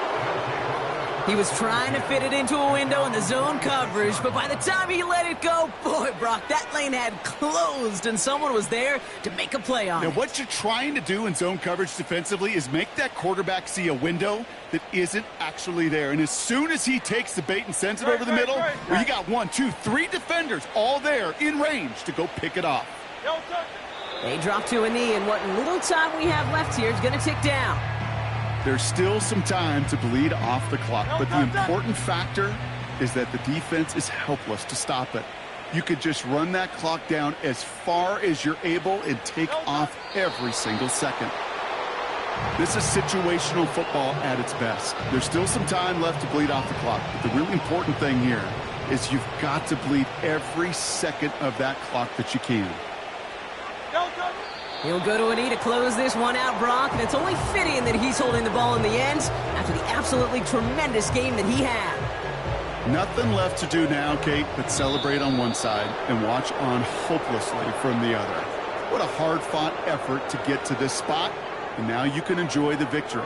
He was trying to fit it into a window in the zone coverage, but by the time he let it go, boy, Brock, that lane had closed, and someone was there to make a play on Now, it. what you're trying to do in zone coverage defensively is make that quarterback see a window that isn't actually there. And as soon as he takes the bait and sends it over the middle, well, you got 1, 2, 3 defenders all there in range to go pick it off. They drop to a knee, and what little time we have left here is going to tick down. There's still some time to bleed off the clock, but the important factor is that the defense is helpless to stop it. You could just run that clock down as far as you're able and take off every single second. This is situational football at its best. There's still some time left to bleed off the clock, but the really important thing here is you've got to bleed every second of that clock that you can. He'll go to a knee to close this one out, Brock, and it's only fitting that he's holding the ball in the end after the absolutely tremendous game that he had. Nothing left to do now, Kate, but celebrate on one side and watch on hopelessly from the other. What a hard-fought effort to get to this spot, and now you can enjoy the victory.